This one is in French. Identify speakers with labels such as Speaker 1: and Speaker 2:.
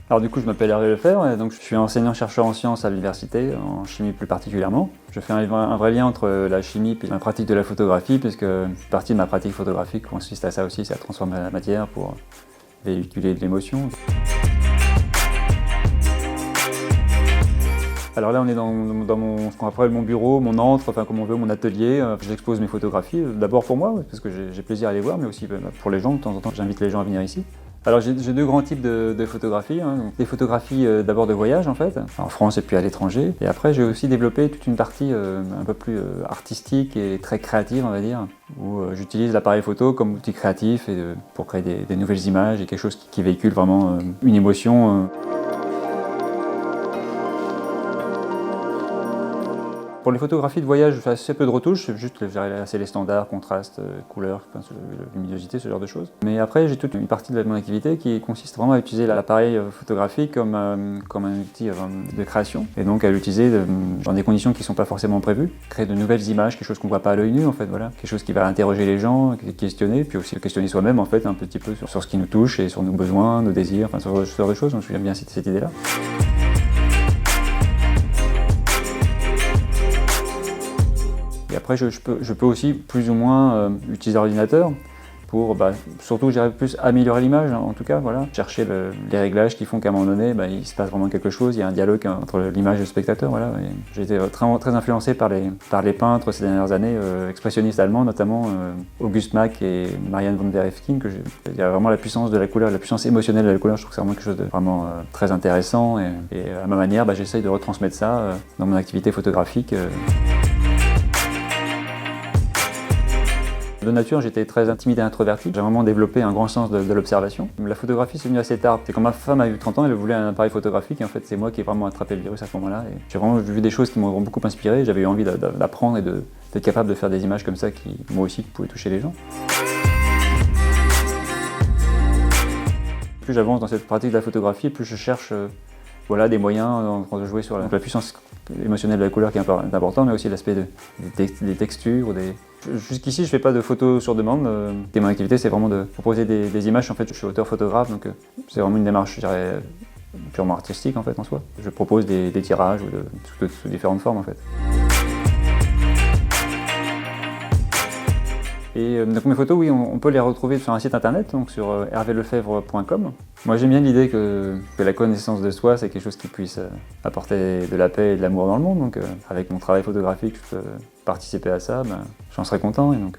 Speaker 1: Alors du coup, je m'appelle Hervé Lefebvre, et donc je suis enseignant-chercheur en sciences à l'université, en chimie plus particulièrement. Je fais un vrai lien entre la chimie et la pratique de la photographie, puisque une partie de ma pratique photographique consiste à ça aussi, c'est à transformer la matière pour véhiculer de l'émotion. Alors là, on est dans ce qu'on appelle mon bureau, mon antre, enfin comme on veut, mon atelier. J'expose mes photographies, d'abord pour moi, parce que j'ai plaisir à les voir, mais aussi pour les gens. De temps en temps, j'invite les gens à venir ici. Alors j'ai deux grands types de photographies. Donc, des photographies d'abord de voyage en fait, en France et puis à l'étranger. Et après j'ai aussi développé toute une partie un peu plus artistique et très créative on va dire, où j'utilise l'appareil photo comme outil créatif pour créer des nouvelles images et quelque chose qui véhicule vraiment une émotion. Pour les photographies de voyage, je fais assez peu de retouches, c'est juste assez les standards, contraste, couleurs, luminosité, ce genre de choses. Mais après, j'ai toute une partie de mon activité qui consiste vraiment à utiliser l'appareil photographique comme un outil de création. Et donc à l'utiliser dans des conditions qui ne sont pas forcément prévues. Créer de nouvelles images, quelque chose qu'on ne voit pas à l'œil nu en fait, voilà. Quelque chose qui va interroger les gens, questionner, puis aussi questionner soi-même en fait, un petit peu sur ce qui nous touche et sur nos besoins, nos désirs, enfin ce genre de choses. Donc j'aime bien cette idée-là. Et après, je peux aussi plus ou moins utiliser l'ordinateur pour, surtout, je dirais plus améliorer l'image, hein, en tout cas, voilà. Chercher les réglages qui font qu'à un moment donné, il se passe vraiment quelque chose, il y a un dialogue entre l'image et le spectateur, voilà. J'ai été très influencé par les peintres ces dernières années, expressionnistes allemands, notamment August Macke et Marianne von Werefkin, il y a vraiment la puissance de la couleur, la puissance émotionnelle de la couleur, je trouve que c'est vraiment quelque chose de vraiment très intéressant, et à ma manière, j'essaye de retransmettre ça dans mon activité photographique. De nature, j'étais très timide et introverti. J'ai vraiment développé un grand sens de l'observation. La photographie, c'est venu assez tard. C'est quand ma femme a eu 30 ans, elle voulait un appareil photographique et en fait, c'est moi qui ai vraiment attrapé le virus à ce moment-là. J'ai vraiment vu des choses qui m'ont beaucoup inspiré. J'avais eu envie d'apprendre et d'être capable de faire des images comme ça qui, moi aussi, pouvaient toucher les gens. Plus j'avance dans cette pratique de la photographie, plus je cherche des moyens de jouer sur la puissance émotionnelle de la couleur qui est important, mais aussi l'aspect des textures. Jusqu'ici, je ne fais pas de photos sur demande. Et mon activité, c'est vraiment de proposer des images. En fait, je suis auteur-photographe, donc c'est vraiment une démarche, je dirais, purement artistique en fait en soi. Je propose des tirages sous différentes formes en fait. Et donc mes photos, oui, on peut les retrouver sur un site internet, donc sur hervelefebvre.com. Moi j'aime bien l'idée que la connaissance de soi, c'est quelque chose qui puisse apporter de la paix et de l'amour dans le monde. Donc avec mon travail photographique, je peux participer à ça, j'en serais content. Et donc,